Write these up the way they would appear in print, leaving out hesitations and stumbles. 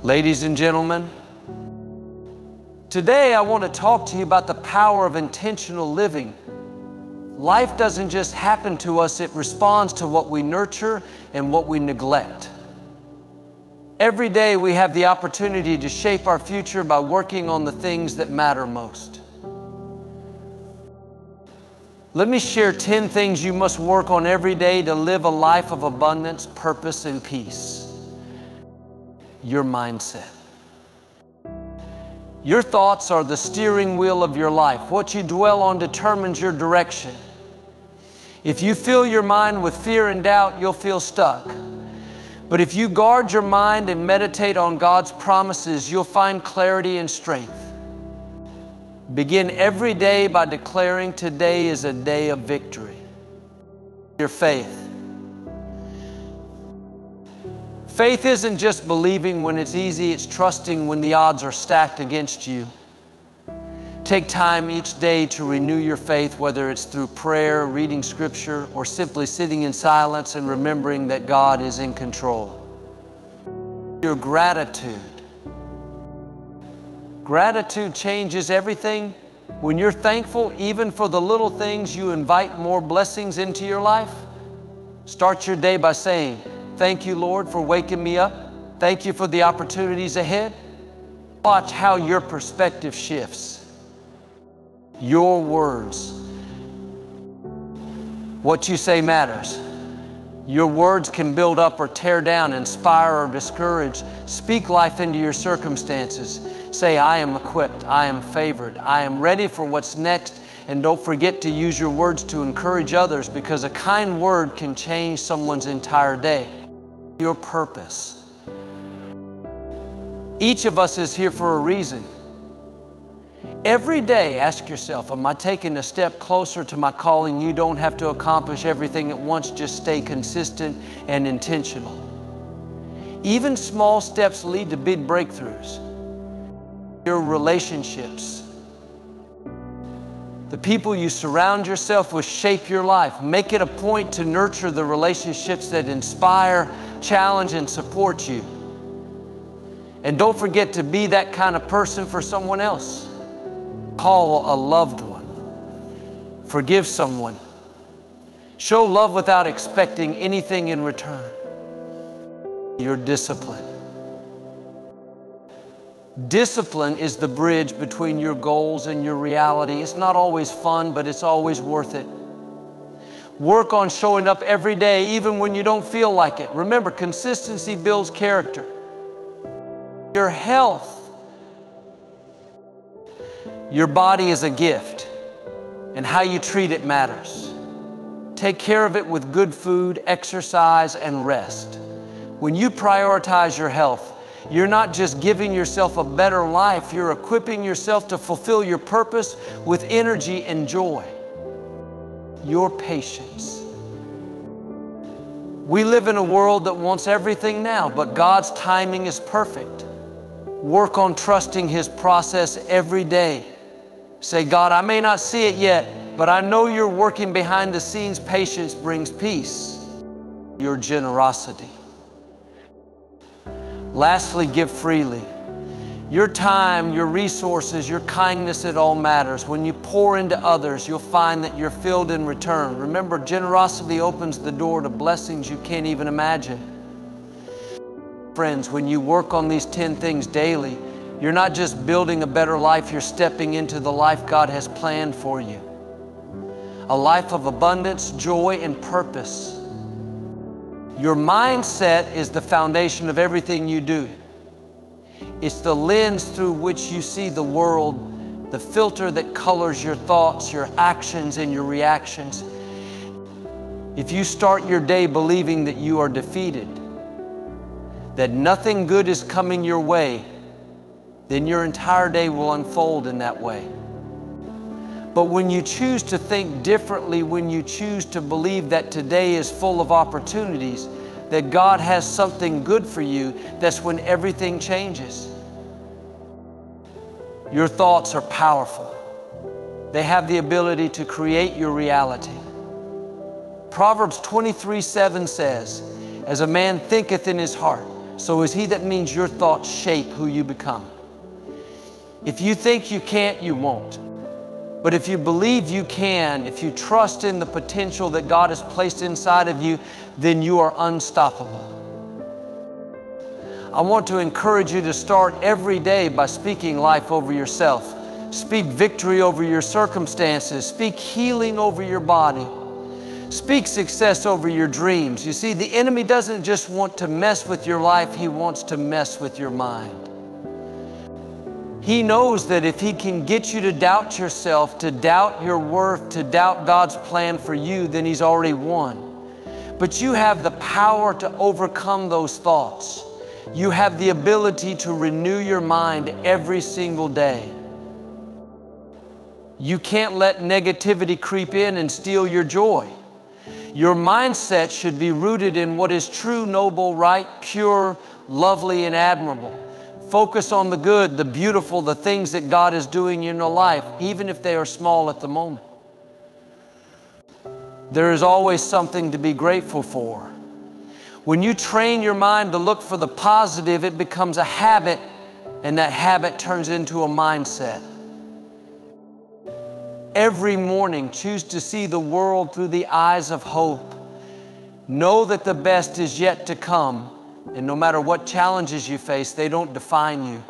Ladies and gentlemen, today I want to talk to you about the power of intentional living. Life doesn't just happen to us, it responds to what we nurture and what we neglect. Every day we have the opportunity to shape our future by working on the things that matter most. Let me share 10 things you must work on every day to live a life of abundance, purpose, and peace. Your mindset. Your thoughts are the steering wheel of your life. What you dwell on determines your direction. If you fill your mind with fear and doubt, you'll feel stuck. But if you guard your mind and meditate on God's promises, you'll find clarity and strength. Begin every day by declaring today is a day of victory. Your faith. Faith isn't just believing when it's easy, it's trusting when the odds are stacked against you. Take time each day to renew your faith, whether it's through prayer, reading scripture, or simply sitting in silence and remembering that God is in control. Your gratitude. Gratitude changes everything. When you're thankful, even for the little things, you invite more blessings into your life. Start your day by saying, "Thank you, Lord, for waking me up. Thank you for the opportunities ahead." Watch how your perspective shifts. Your words. What you say matters. Your words can build up or tear down, inspire or discourage. Speak life into your circumstances. Say, "I am equipped, I am favored, I am ready for what's next." And don't forget to use your words to encourage others, because a kind word can change someone's entire day. Your purpose. Each of us is here for a reason. Every day, ask yourself, am I taking a step closer to my calling? You don't have to accomplish everything at once. Just stay consistent and intentional. Even small steps lead to big breakthroughs. Your relationships. The people you surround yourself with shape your life. Make it a point to nurture the relationships that inspire, challenge, and support you. And don't forget to be that kind of person for someone else. Call a loved one. Forgive someone. Show love without expecting anything in return. Your discipline. Discipline is the bridge between your goals and your reality. It's not always fun, but it's always worth it. Work on showing up every day, even when you don't feel like it. Remember, consistency builds character. Your health. Your body is a gift, and how you treat it matters. Take care of it with good food, exercise, and rest. When you prioritize your health, you're not just giving yourself a better life, you're equipping yourself to fulfill your purpose with energy and joy. Your patience. We live in a world that wants everything now, but God's timing is perfect. Work on trusting His process every day. Say, "God, I may not see it yet, but I know you're working behind the scenes." Patience brings peace. Your generosity. Lastly, give freely. Your time, your resources, your kindness, it all matters. When you pour into others, you'll find that you're filled in return. Remember, generosity opens the door to blessings you can't even imagine. Friends, when you work on these 10 things daily, you're not just building a better life, you're stepping into the life God has planned for you. A life of abundance, joy, and purpose. Your mindset is the foundation of everything you do. It's the lens through which you see the world, the filter that colors your thoughts, your actions, and your reactions. If you start your day believing that you are defeated, that nothing good is coming your way, then your entire day will unfold in that way. But when you choose to think differently, when you choose to believe that today is full of opportunities, that God has something good for you, that's when everything changes. Your thoughts are powerful. They have the ability to create your reality. Proverbs 23:7 says, "As a man thinketh in his heart, so is he that means your thoughts shape who you become. If you think you can't, you won't. But if you believe you can, if you trust in the potential that God has placed inside of you, then you are unstoppable. I want to encourage you to start every day by speaking life over yourself. Speak victory over your circumstances. Speak healing over your body. Speak success over your dreams. You see, the enemy doesn't just want to mess with your life, he wants to mess with your mind. He knows that if he can get you to doubt yourself, to doubt your worth, to doubt God's plan for you, then he's already won. But you have the power to overcome those thoughts. You have the ability to renew your mind every single day. You can't let negativity creep in and steal your joy. Your mindset should be rooted in what is true, noble, right, pure, lovely, and admirable. Focus on the good, the beautiful, the things that God is doing in your life, even if they are small at the moment. There is always something to be grateful for. When you train your mind to look for the positive, it becomes a habit, and that habit turns into a mindset. Every morning, choose to see the world through the eyes of hope. Know that the best is yet to come, and no matter what challenges you face, they don't define you.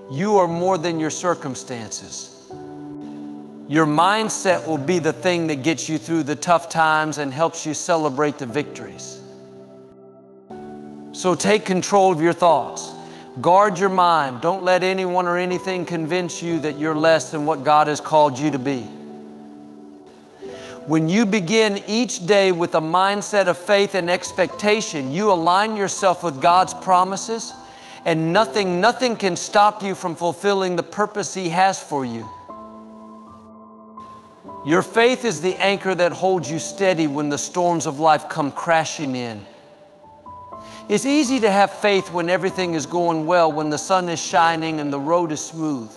You are more than your circumstances. Your mindset will be the thing that gets you through the tough times and helps you celebrate the victories. So take control of your thoughts. Guard your mind. Don't let anyone or anything convince you that you're less than what God has called you to be. When you begin each day with a mindset of faith and expectation, you align yourself with God's promises, and nothing can stop you from fulfilling the purpose He has for you. Your faith is the anchor that holds you steady when the storms of life come crashing in. It's easy to have faith when everything is going well, when the sun is shining and the road is smooth.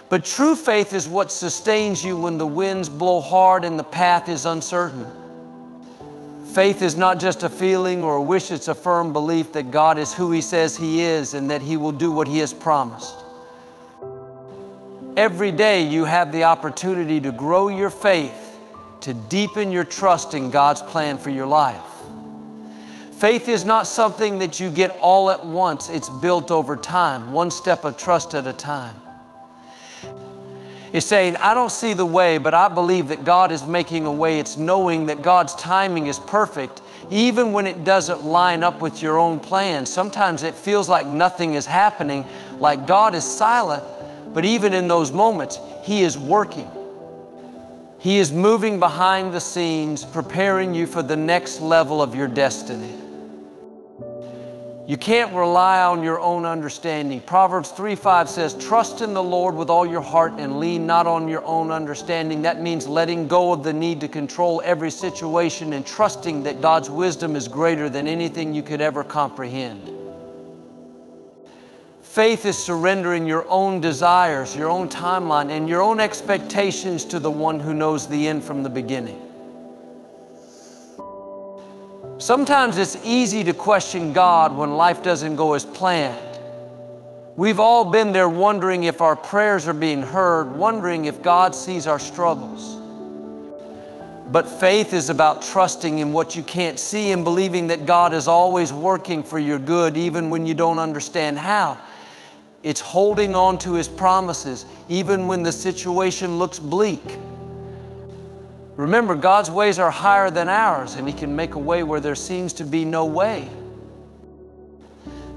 But true faith is what sustains you when the winds blow hard and the path is uncertain. Faith is not just a feeling or a wish, it's a firm belief that God is who He says He is and that He will do what He has promised. Every day you have the opportunity to grow your faith, to deepen your trust in God's plan for your life. Faith is not something that you get all at once. It's built over time, one step of trust at a time. It's saying, I don't see the way, but I believe that God is making a way. It's knowing that God's timing is perfect, even when it doesn't line up with your own plans. Sometimes it feels like nothing is happening, like God is silent, but even in those moments, He is working. He is moving behind the scenes, preparing you for the next level of your destiny. You can't rely on your own understanding. Proverbs 3:5 says, trust in the Lord with all your heart and lean not on your own understanding. That means letting go of the need to control every situation and trusting that God's wisdom is greater than anything you could ever comprehend. Faith is surrendering your own desires, your own timeline, and your own expectations to the one who knows the end from the beginning. Sometimes it's easy to question God when life doesn't go as planned. We've all been there wondering if our prayers are being heard, wondering if God sees our struggles. But faith is about trusting in what you can't see and believing that God is always working for your good, even when you don't understand how. It's holding on to His promises, even when the situation looks bleak. Remember, God's ways are higher than ours, and He can make a way where there seems to be no way.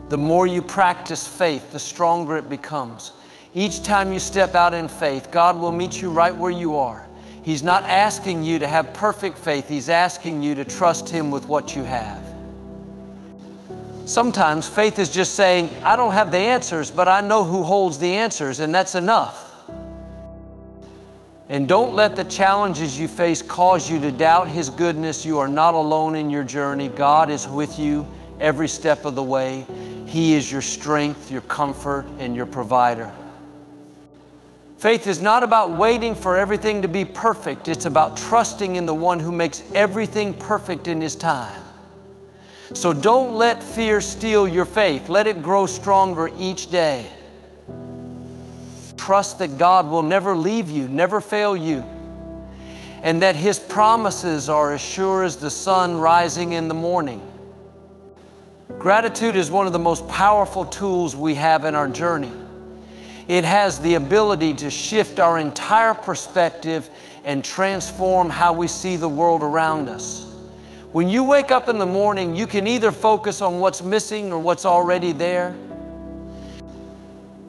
The more you practice faith, the stronger it becomes. Each time you step out in faith, God will meet you right where you are. He's not asking you to have perfect faith. He's asking you to trust Him with what you have. Sometimes faith is just saying, I don't have the answers, but I know who holds the answers, and that's enough. And don't let the challenges you face cause you to doubt His goodness. You are not alone in your journey. God is with you every step of the way. He is your strength, your comfort, and your provider. Faith is not about waiting for everything to be perfect. It's about trusting in the one who makes everything perfect in His time. So don't let fear steal your faith. Let it grow stronger each day. Trust that God will never leave you, never fail you, and that His promises are as sure as the sun rising in the morning. Gratitude is one of the most powerful tools we have in our journey. It has the ability to shift our entire perspective and transform how we see the world around us. When you wake up in the morning, you can either focus on what's missing or what's already there.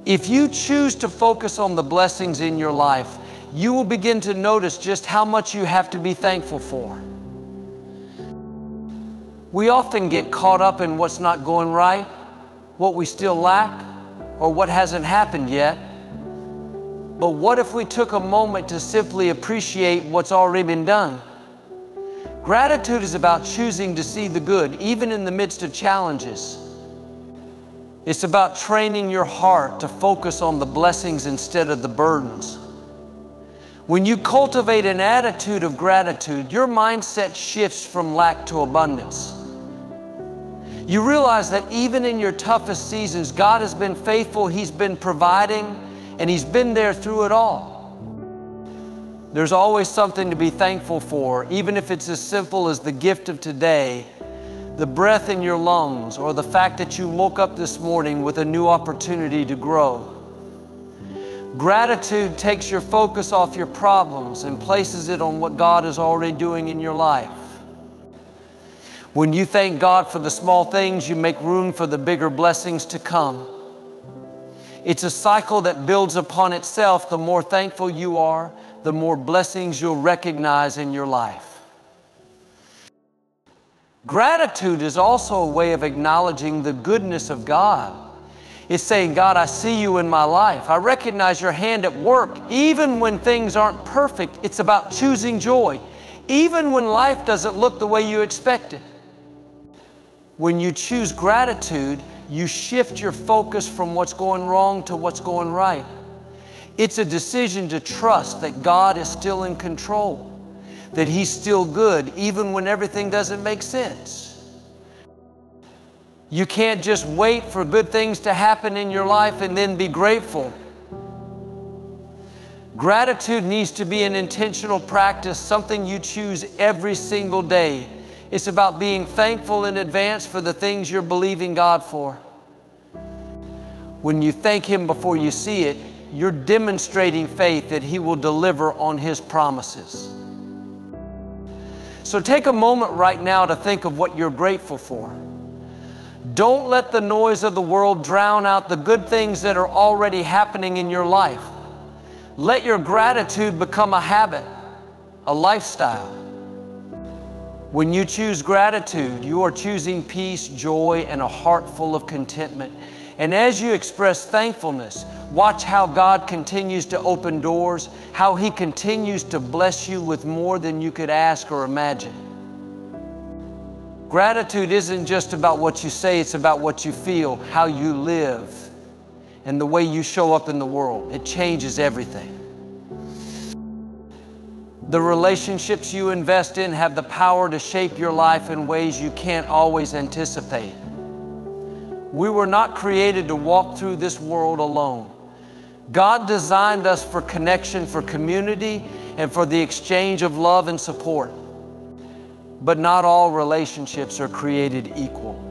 If you choose to focus on the blessings in your life, you will begin to notice just how much you have to be thankful for. We often get caught up in what's not going right, what we still lack, or what hasn't happened yet. But what if we took a moment to simply appreciate what's already been done? Gratitude is about choosing to see the good, even in the midst of challenges. It's about training your heart to focus on the blessings instead of the burdens. When you cultivate an attitude of gratitude, your mindset shifts from lack to abundance. You realize that even in your toughest seasons, God has been faithful, He's been providing, and He's been there through it all. There's always something to be thankful for, even if it's as simple as the gift of today, the breath in your lungs, or the fact that you woke up this morning with a new opportunity to grow. Gratitude takes your focus off your problems and places it on what God is already doing in your life. When you thank God for the small things, you make room for the bigger blessings to come. It's a cycle that builds upon itself. The more thankful you are, the more blessings you'll recognize in your life. Gratitude is also a way of acknowledging the goodness of God. It's saying, God, I see you in my life. I recognize your hand at work. Even when things aren't perfect, it's about choosing joy. Even when life doesn't look the way you expected. When you choose gratitude, you shift your focus from what's going wrong to what's going right. It's a decision to trust that God is still in control, that He's still good, even when everything doesn't make sense. You can't just wait for good things to happen in your life and then be grateful. Gratitude needs to be an intentional practice, something you choose every single day. It's about being thankful in advance for the things you're believing God for. When you thank Him before you see it, you're demonstrating faith that He will deliver on His promises. So take a moment right now to think of what you're grateful for. Don't let the noise of the world drown out the good things that are already happening in your life. Let your gratitude become a habit, a lifestyle. When you choose gratitude, you are choosing peace, joy, and a heart full of contentment. And as you express thankfulness, watch how God continues to open doors, how He continues to bless you with more than you could ask or imagine. Gratitude isn't just about what you say, it's about what you feel, how you live, and the way you show up in the world. It changes everything. The relationships you invest in have the power to shape your life in ways you can't always anticipate. We were not created to walk through this world alone. God designed us for connection, for community, and for the exchange of love and support. But not all relationships are created equal.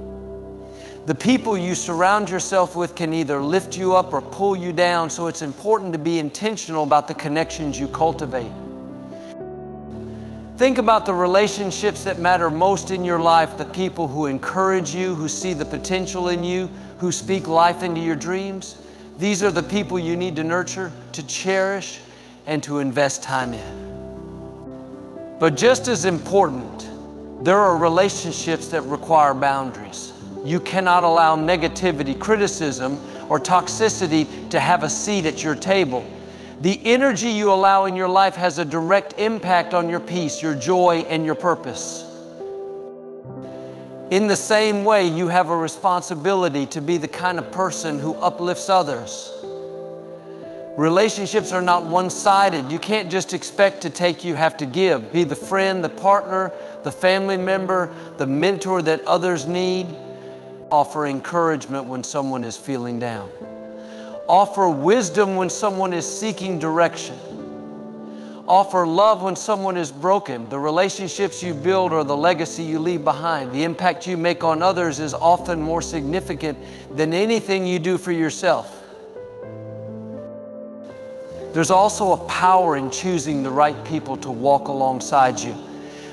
The people you surround yourself with can either lift you up or pull you down, so it's important to be intentional about the connections you cultivate. Think about the relationships that matter most in your life, the people who encourage you, who see the potential in you, who speak life into your dreams. These are the people you need to nurture, to cherish, and to invest time in. But just as important, there are relationships that require boundaries. You cannot allow negativity, criticism, or toxicity to have a seat at your table. The energy you allow in your life has a direct impact on your peace, your joy, and your purpose. In the same way, you have a responsibility to be the kind of person who uplifts others. Relationships are not one-sided. You can't just expect to take, you have to give. Be the friend, the partner, the family member, the mentor that others need. Offer encouragement when someone is feeling down. Offer wisdom when someone is seeking direction. Offer love when someone is broken. The relationships you build are the legacy you leave behind. The impact you make on others is often more significant than anything you do for yourself. There's also a power in choosing the right people to walk alongside you.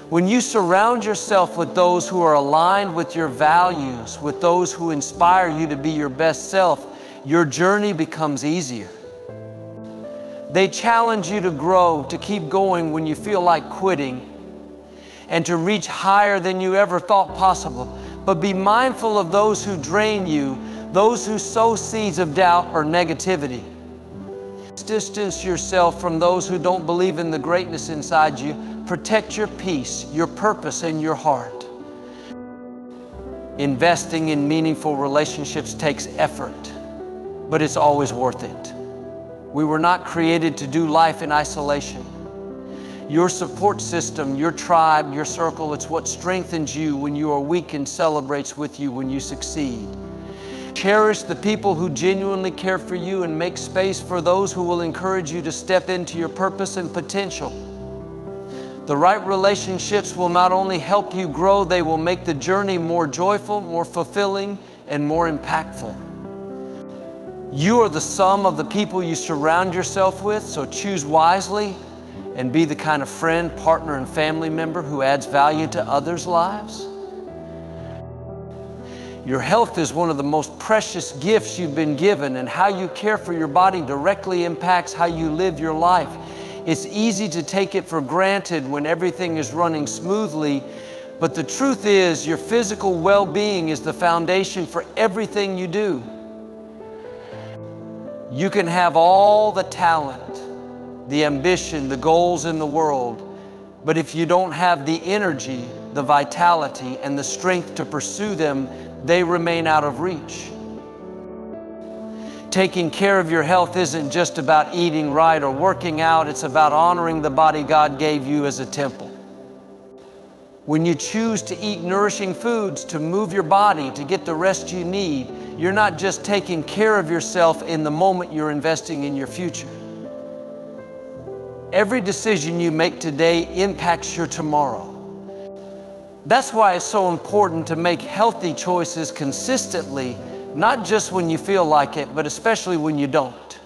When you surround yourself with those who are aligned with your values, with those who inspire you to be your best self, your journey becomes easier. They challenge you to grow, to keep going when you feel like quitting, and to reach higher than you ever thought possible. But be mindful of those who drain you, those who sow seeds of doubt or negativity. Distance yourself from those who don't believe in the greatness inside you. Protect your peace, your purpose, and your heart. Investing in meaningful relationships takes effort, but it's always worth it. We were not created to do life in isolation. Your support system, your tribe, your circle, it's what strengthens you when you are weak and celebrates with you when you succeed. Cherish the people who genuinely care for you and make space for those who will encourage you to step into your purpose and potential. The right relationships will not only help you grow, they will make the journey more joyful, more fulfilling, and more impactful. You are the sum of the people you surround yourself with, so choose wisely and be the kind of friend, partner, and family member who adds value to others' lives. Your health is one of the most precious gifts you've been given, and how you care for your body directly impacts how you live your life. It's easy to take it for granted when everything is running smoothly, but the truth is your physical well-being is the foundation for everything you do. You can have all the talent, the ambition, the goals in the world, but if you don't have the energy, the vitality, and the strength to pursue them, they remain out of reach. Taking care of your health isn't just about eating right or working out, it's about honoring the body God gave you as a temple. When you choose to eat nourishing foods, to move your body, to get the rest you need, you're not just taking care of yourself in the moment, you're investing in your future. Every decision you make today impacts your tomorrow. That's why it's so important to make healthy choices consistently, not just when you feel like it, but especially when you don't.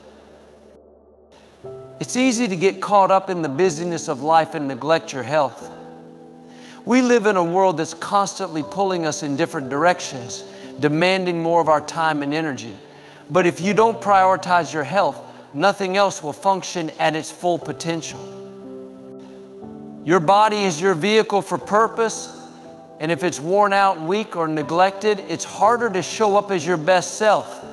It's easy to get caught up in the busyness of life and neglect your health. We live in a world that's constantly pulling us in different directions, demanding more of our time and energy. But if you don't prioritize your health, nothing else will function at its full potential. Your body is your vehicle for purpose, and if it's worn out, weak, or neglected, it's harder to show up as your best self.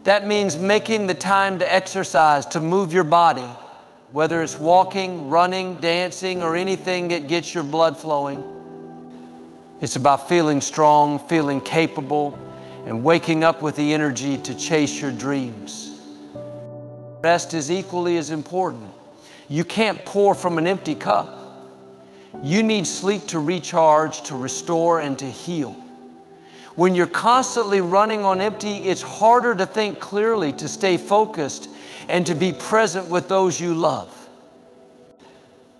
That means making the time to exercise, to move your body, whether it's walking, running, dancing, or anything that gets your blood flowing. It's about feeling strong, feeling capable, and waking up with the energy to chase your dreams. Rest is equally as important. You can't pour from an empty cup. You need sleep to recharge, to restore, and to heal. When you're constantly running on empty, it's harder to think clearly, to stay focused, and to be present with those you love.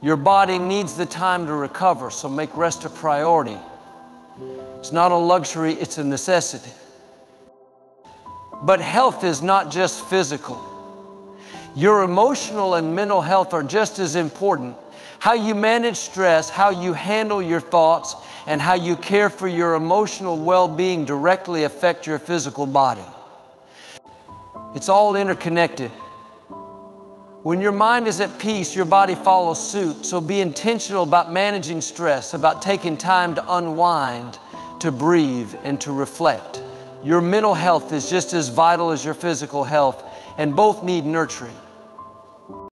Your body needs the time to recover, so make rest a priority. It's not a luxury, it's a necessity. But health is not just physical. Your emotional and mental health are just as important. How you manage stress, how you handle your thoughts, and how you care for your emotional well-being directly affect your physical body. It's all interconnected. When your mind is at peace, your body follows suit. So be intentional about managing stress, about taking time to unwind, to breathe, and to reflect. Your mental health is just as vital as your physical health, and both need nurturing.